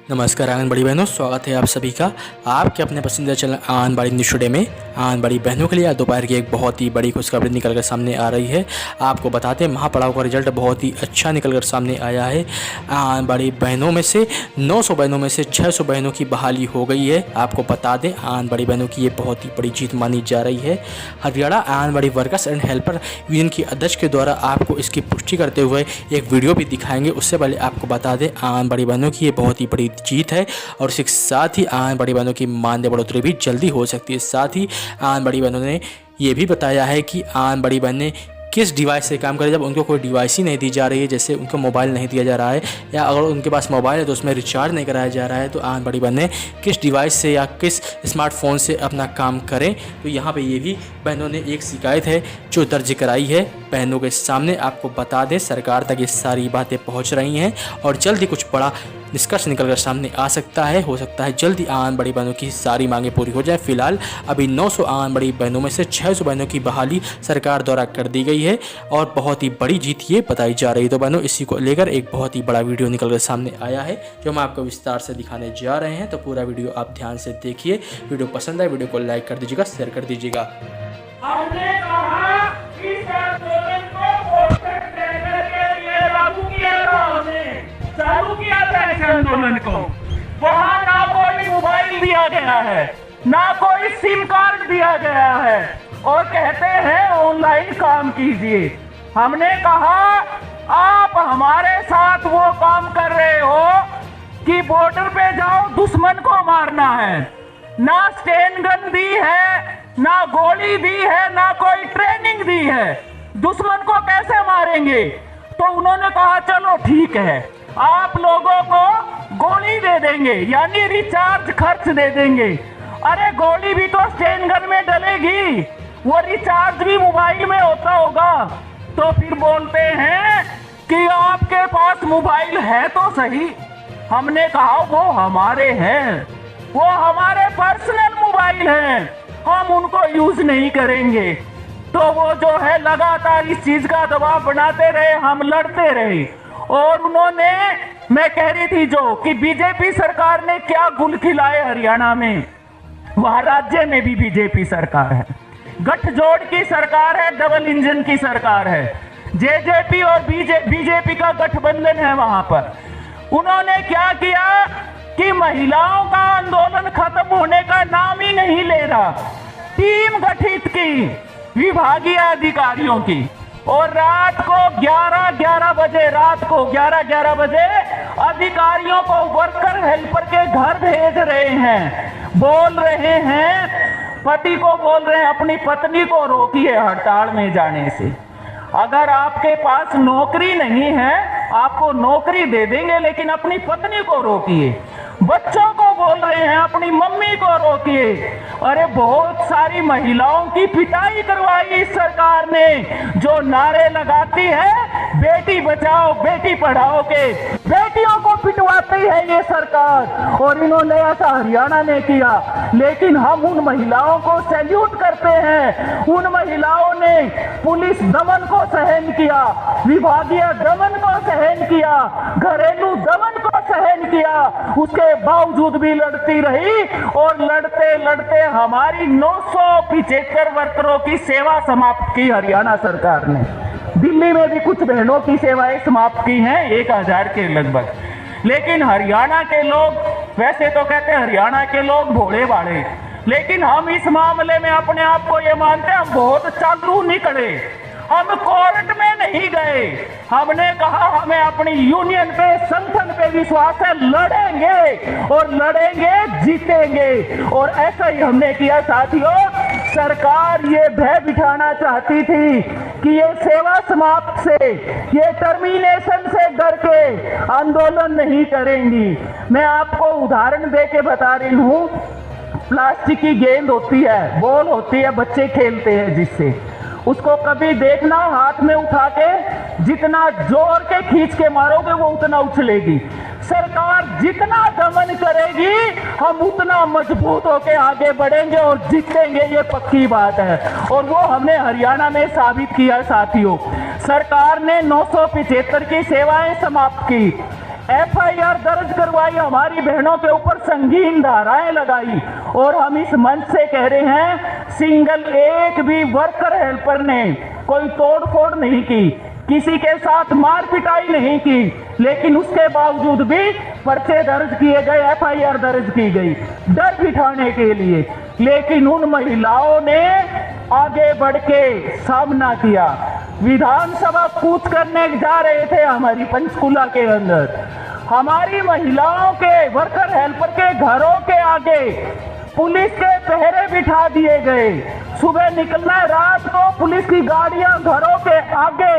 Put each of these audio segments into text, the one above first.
नमस्कार आंगनबाड़ी बहनों, स्वागत है आप सभी का आपके अपने पसंदीदा चैनल आंगनबाड़ी न्यूज़ टुडे में। आंगनबाड़ी बहनों के लिए आज दोपहर की एक बहुत ही बड़ी खुशखबरी निकल कर सामने आ रही है। आपको बताते हैं महापड़ाव का रिजल्ट बहुत ही अच्छा निकल कर सामने आया है। आंगनबाड़ी बहनों में से 900 बहनों में से 600 बहनों की बहाली हो गई है। आपको बता दें आंगनबाड़ी बहनों की ये बहुत ही बड़ी जीत मानी जा रही है। Haryana anganwadi workers and helper union की अध्यक्ष के द्वारा आपको इसकी पुष्टि करते हुए एक वीडियो भी दिखाएंगे। उससे पहले आपको बता दें आंगनबाड़ी बहनों की ये बहुत ही बड़ी जीत है और इसके साथ ही आंगनबाड़ी बहनों की मानदेय बढ़ोतरी भी जल्दी हो सकती है। साथ ही आंगनबाड़ी बहनों ने ये भी बताया है कि आंगनबाड़ी बहनें किस डिवाइस से काम करें जब उनको कोई डिवाइस ही नहीं दी जा रही है, जैसे उनको मोबाइल नहीं दिया जा रहा है या अगर उनके पास मोबाइल है तो उसमें रिचार्ज नहीं कराया जा रहा है, तो आंगनबाड़ी बहनें किस डिवाइस से या किस स्मार्टफोन से अपना काम करें। तो यहाँ पे ये भी बहनों ने एक शिकायत है जो दर्ज कराई है बहनों के सामने। आपको बता दें सरकार तक ये सारी बातें पहुँच रही हैं और जल्द ही कुछ बड़ा निष्कर्ष निकलकर सामने आ सकता है। हो सकता है जल्दी आंगनबाड़ी बहनों की सारी मांगें पूरी हो जाए। फिलहाल अभी 900 आंगनबाड़ी बहनों में से 600 बहनों की बहाली सरकार द्वारा कर दी गई है और बहुत ही बड़ी जीत ये बताई जा रही है। तो बहनों इसी को लेकर एक बहुत ही बड़ा वीडियो निकलकर सामने आया है जो हम आपको विस्तार से दिखाने जा रहे हैं। तो पूरा वीडियो आप ध्यान से देखिए। वीडियो पसंद आए वीडियो को लाइक कर दीजिएगा, शेयर कर दीजिएगा। हमने कहा कि इस आंदोलन को पोस्टर ट्रैकर के लिए लागू किया था, हमने चालू किया था इस आंदोलन को। वहाँ ना कोई मोबाइल दिया गया है, ना कोई सिम कार्ड दिया गया है और कहते हैं ऑनलाइन काम कीजिए। हमने कहा आप हमारे साथ वो काम कर रहे हो कि बॉर्डर पे जाओ दुश्मन को मारना है। ना स्टेन गन दी है, ना गोली दी है, ना कोई ट्रेनिंग दी है। दुश्मन को कैसे मारेंगे? तो उन्होंने कहा चलो ठीक है, आप लोगों को गोली दे देंगे यानी रिचार्ज खर्च दे देंगे। अरे गोली भी तो स्टेन गन में डलेगी, वो रिचार्ज भी मोबाइल में होता होगा। तो फिर बोलते हैं कि आपके पास मोबाइल है तो सही। हमने कहा वो हमारे हैं, वो हमारे पर्सनल मोबाइल हैं, हम उनको यूज नहीं करेंगे। तो वो जो है लगातार इस चीज का दबाव बनाते रहे, हम लड़ते रहे। और उन्होंने, मैं कह रही थी जो कि बीजेपी सरकार ने क्या गुल खिलाए हरियाणा में, वहां राज्य में भी बीजेपी सरकार है, गठजोड़ की सरकार है, डबल इंजन की सरकार है, जेजेपी और बीजेपी का गठबंधन है। वहां पर उन्होंने क्या किया कि महिलाओं का आंदोलन खत्म होने का नाम ही नहीं ले रहा। टीम गठित की विभागीय अधिकारियों की और रात को 11-11 बजे अधिकारियों को वर्कर हेल्पर के घर भेज रहे हैं। बोल रहे हैं, पति को बोल रहे हैं अपनी पत्नी को रोकिए हड़ताल में जाने से। अगर आपके पास नौकरी नहीं है आपको नौकरी दे देंगे, लेकिन अपनी पत्नी को रोकिए। बच्चों को बोल रहे हैं अपनी मम्मी को रोकिए। अरे बहुत सारी महिलाओं की पिटाई करवाई इस सरकार ने, जो नारे लगाती है बेटी बचाओ बेटी पढ़ाओ के, बेटियों को पिटवाती है ये सरकार। और इन्होंने ऐसा हरियाणा में किया, लेकिन हम उन महिलाओं को सैल्यूट करते हैं। उन महिलाओं ने पुलिस दमन को सहन किया, विभागीय दमन को सहन किया, घरेलू दमन को सहन किया, उसके बावजूद भी लड़ती रही। और लड़ते लड़ते हमारी 975 वर्करों की सेवा समाप्त की हरियाणा सरकार ने। दिल्ली में भी कुछ बहनों की सेवाएं समाप्त की हैं 1000 के लगभग। लेकिन हरियाणा के लोग, वैसे तो कहते हैं हरियाणा के लोग भोले भाले, लेकिन हम इस मामले में अपने आप को ये मानते हैं हम बहुत चालू निकले। हम कोर्ट में नहीं गए, हमने कहा हमें अपनी यूनियन पे, संगठन पे विश्वास है, लड़ेंगे और लड़ेंगे जीतेंगे। और ऐसा ही हमने किया साथियों। सरकार ये भय बिठाना चाहती थी कि ये सेवा समाप्त से, ये टर्मिनेशन से डर के आंदोलन नहीं करेंगी। मैं आपको उदाहरण दे के बता रही हूँ। प्लास्टिक की गेंद होती है, बॉल होती है, बच्चे खेलते हैं जिससे, उसको कभी देखना हाथ में उठा के जितना जोर के खींच के मारोगे वो उतना उछलेगी। सरकार जितना दमन करेगी हम उतना मजबूत होके आगे बढ़ेंगे और जीतेंगे, ये पक्की बात है। और वो हमने हरियाणा में साबित किया साथियों। सरकार ने 975 की सेवाएं समाप्त की, FIR दर्ज करवाई, हमारी बहनों के ऊपर संगीन धाराएं लगाई। और हम इस मंच से कह रहे हैं, सिंगल एक भी वर्कर हेल्पर ने कोई तोड़ फोड़ नहीं की, किसी के साथ मार पिटाई नहीं की, लेकिन उसके बावजूद भी पर्चे दर्ज किए गए, FIR दर्ज की गई डर बिठाने के लिए। लेकिन उन महिलाओं ने आगे बढ़ के सामना किया। विधानसभा कूच करने जा रहे थे हमारी पंचकुला के अंदर, हमारी महिलाओं के वर्कर हेल्पर के घरों के आगे पुलिस के पहरे बिठा दिए गए। सुबह निकलना, रात को पुलिस की गाड़ियां घरों के आगे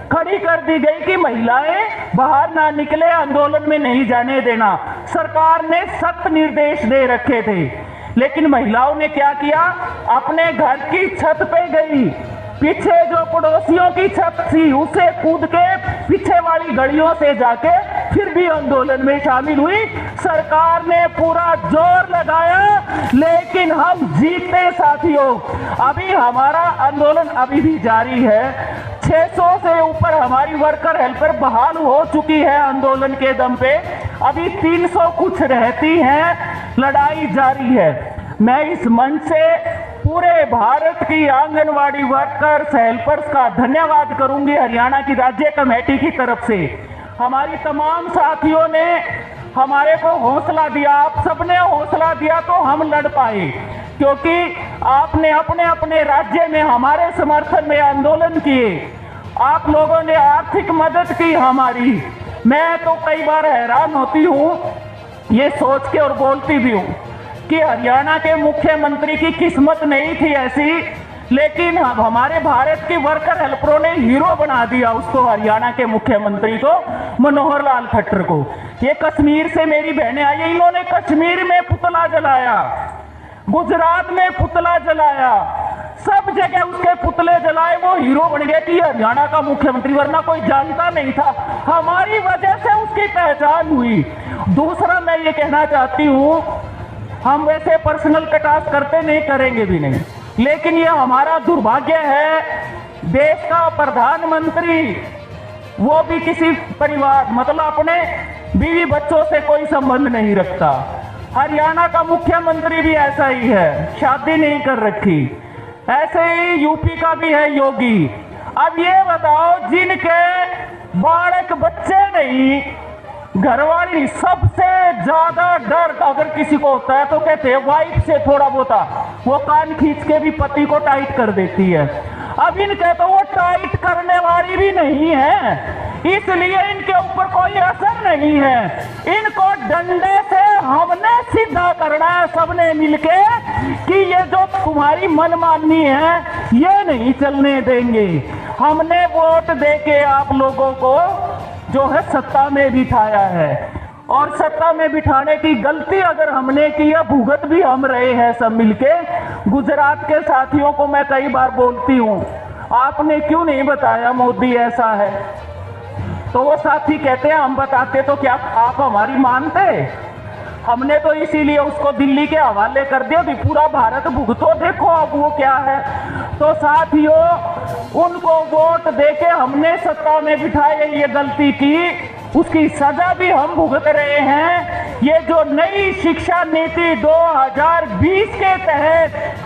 खड़ी कर दी गई कि महिलाएं बाहर ना निकले, आंदोलन में नहीं जाने देना। सरकार ने सख्त निर्देश दे रखे थे, लेकिन महिलाओं ने क्या किया, अपने घर की छत पे गई, पीछे जो पड़ोसियों की छत थी उसे कूद के पीछे वाली गलियों से जाके फिर भी आंदोलन में शामिल हुई। सरकार ने पूरा जोर लगाया, लेकिन हम जीते साथियों। अभी हमारा आंदोलन अभी भी जारी है। 600 से ऊपर हमारी वर्कर हेल्पर बहाल हो चुकी है आंदोलन के दम पे, अभी 300 कुछ रहती हैं, लड़ाई जारी है। मैं इस मंच से पूरे भारत की आंगनवाड़ी वर्कर्स हेल्पर्स का धन्यवाद करूंगी, हरियाणा की राज्य कमेटी की तरफ से। हमारी तमाम साथियों ने हमारे को हौसला दिया, आप सबने हौसला दिया तो हम लड़ पाए, क्योंकि आपने अपने अपने राज्य में हमारे समर्थन में आंदोलन किए, आप लोगों ने आर्थिक मदद की हमारी। मैं तो कई बार हैरान होती हूँ ये सोच के, और बोलती भी हूँ कि हरियाणा के मुख्यमंत्री की किस्मत नहीं थी ऐसी, लेकिन हमारे भारत की वर्कर हेल्परों ने हीरो बना दिया उसको, हरियाणा के मुख्यमंत्री को, मनोहर लाल खट्टर को। ये कश्मीर से मेरी बहनें आई, इन्होंने कश्मीर में पुतला जलाया, गुजरात में पुतला जलाया, सब जगह उसके पुतले जलाए, वो हीरो बन गए कि हरियाणा का मुख्यमंत्री, वरना कोई जानता नहीं था। हमारी वजह से उसकी पहचान हुई। दूसरा मैं ये कहना चाहती हूँ, हम वैसे पर्सनल कटास करते नहीं, करेंगे भी नहीं, लेकिन ये हमारा दुर्भाग्य है, देश का प्रधानमंत्री वो भी किसी परिवार, मतलब अपने बीवी बच्चों से कोई संबंध नहीं रखता। हरियाणा का मुख्यमंत्री भी ऐसा ही है, शादी नहीं कर रखी। ऐसे ही यूपी का भी है योगी। अब ये बताओ, जिनके बालक बच्चे नहीं, घरवाली, सबसे ज्यादा डर अगर किसी को होता है तो कहते हैं वाइफ से थोड़ा बहुत, वो कान खींच के भी पति को टाइट कर देती है। अब इनके तो वो टाइट करने वाली भी नहीं है, इसलिए इनके ऊपर कोई असर नहीं है। इनको डंडे से हमने सीधा करना है सबने मिलके कि ये जो तुम्हारी मनमानी है ये नहीं चलने देंगे। हमने वोट देके आप लोगों को जो है सत्ता में बिठाया है, और सत्ता में बिठाने की गलती अगर हमने की है, भुगत भी हम रहे हैं सब मिलके। गुजरात के साथियों को मैं कई बार बोलती हूँ, आपने क्यों नहीं बताया मोदी ऐसा है, तो वो साथी कहते हैं हम बताते तो क्या आप हमारी मानते। हमने तो इसीलिए उसको दिल्ली के हवाले कर दिया, भी पूरा भारत भुगतो, देखो अब वो क्या है। तो साथियों, उनको वोट देके हमने सत्ता में बिठाए, ये गलती की, उसकी सजा भी हम भुगत रहे हैं। ये जो नई शिक्षा नीति 2020 के तहत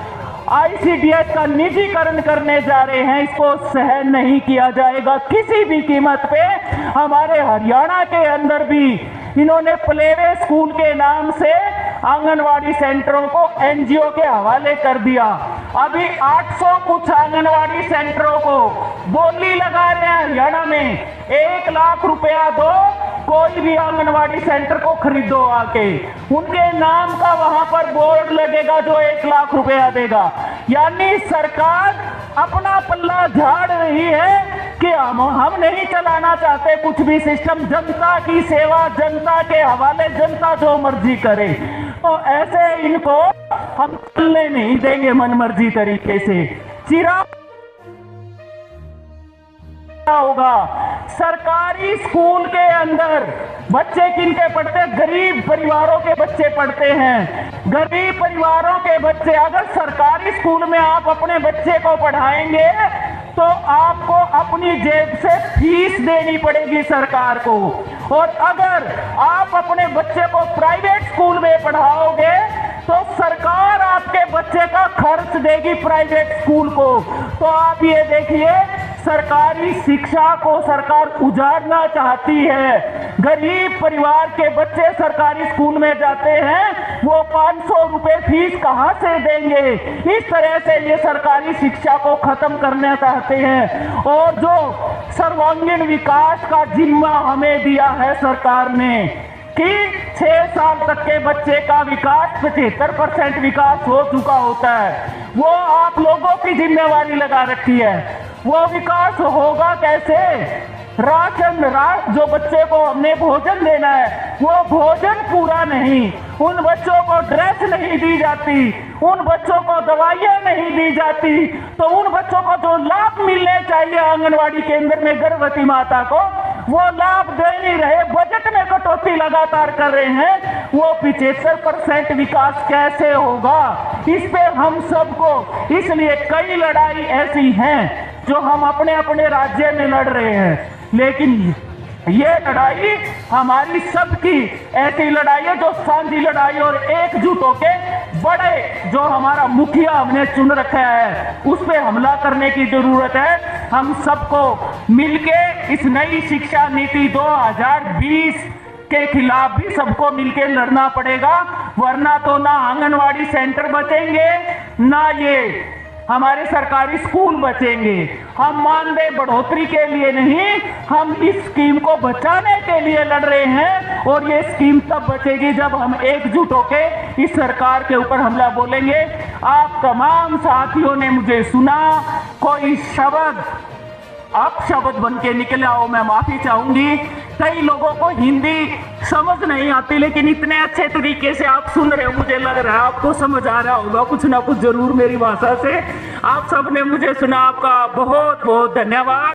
ICDS का निजीकरण करने जा रहे हैं, इसको सहन नहीं किया जाएगा किसी भी कीमत पे। हमारे हरियाणा के अंदर भी इन्होंने प्लेवे स्कूल के नाम से आंगनवाड़ी सेंटरों को NGO के हवाले कर दिया। अभी 800 कुछ आंगनवाड़ी सेंटरों को बोली लगा रहे हैं हरियाणा में, 1 लाख रुपया दो, कोई भी आंगनवाड़ी सेंटर को खरीदो आके, उनके नाम का वहां पर बोर्ड लगेगा जो 1 लाख रुपया देगा। यानी सरकार अपना पल्ला झाड़ रही है कि हम नहीं चलाना चाहते कुछ भी सिस्टम, जनता की सेवा, जनता के हवाले, जनता जो मर्जी करे। तो ऐसे इनको हम चलने नहीं देंगे मनमर्जी तरीके से। चिराग होगा सरकारी स्कूल के अंदर बच्चे किनके पढ़ते हैं, गरीब परिवारों के बच्चे पढ़ते हैं। गरीब परिवारों के बच्चे, अगर सरकारी स्कूल में आप अपने बच्चे को पढ़ाएंगे तो आपको अपनी जेब से फीस देनी पड़ेगी सरकार को। और अगर आप अपने बच्चे को प्राइवेट स्कूल में पढ़ाओगे तो सरकार आपके बच्चे का खर्च देगी प्राइवेट स्कूल को। तो आप ये देखिए, सरकारी शिक्षा को सरकार उजाड़ना चाहती है। गरीब परिवार के बच्चे सरकारी स्कूल में जाते हैं, वो 500 रुपए फीस कहाँ से देंगे? इस तरह से ये सरकारी शिक्षा को खत्म करना चाहते हैं। और जो सर्वांगीण विकास का जिम्मा हमें दिया है सरकार ने कि 6 साल तक के बच्चे का विकास 75% विकास हो चुका होता है, वो आप लोगों की जिम्मेवारी लगा रखी है। वो विकास होगा कैसे? जो बच्चे को हमने भोजन देना है, वो भोजन पूरा नहीं, उन बच्चों को ड्रेस नहीं दी जाती, उन बच्चों को दवाइयाँ नहीं दी जाती, तो उन बच्चों को जो लाभ मिलने चाहिए आंगनवाड़ी केंद्र में गर्भवती माता को, वो लाभ दे नहीं रहे। बजट में कटौती लगातार कर रहे हैं। वो 75% विकास कैसे होगा? इस पे हम सबको, इसलिए कई लड़ाई ऐसी हैं जो हम अपने अपने राज्य में लड़ रहे हैं, लेकिन ये लड़ाई हमारी सबकी ऐसी लड़ाई है जो साझी लड़ाई और एकजुट होके बड़े जो हमारा मुखिया हमने चुन रखा है उस पे हमला करने की जरूरत है। हम सबको मिलके इस नई शिक्षा नीति 2020 के खिलाफ भी सबको मिलके लड़ना पड़ेगा, वरना तो ना आंगनवाड़ी सेंटर बचेंगे, ना ये हमारे सरकारी स्कूल बचेंगे। हम मानदेय बढ़ोतरी के लिए नहीं, हम इस स्कीम को बचाने के लिए लड़ रहे हैं। और ये स्कीम तब बचेगी जब हम एकजुट होके इस सरकार के ऊपर हमला बोलेंगे। आप तमाम साथियों ने मुझे सुना, कोई शब्द अपशब्द बन के निकला हो, मैं माफी चाहूंगी। कई लोगों को हिंदी समझ नहीं आती, लेकिन इतने अच्छे तरीके से आप सुन रहे हो, मुझे लग रहा है आपको समझ आ रहा होगा कुछ ना कुछ जरूर मेरी भाषा से। आप सबने मुझे सुना, आपका बहुत बहुत धन्यवाद।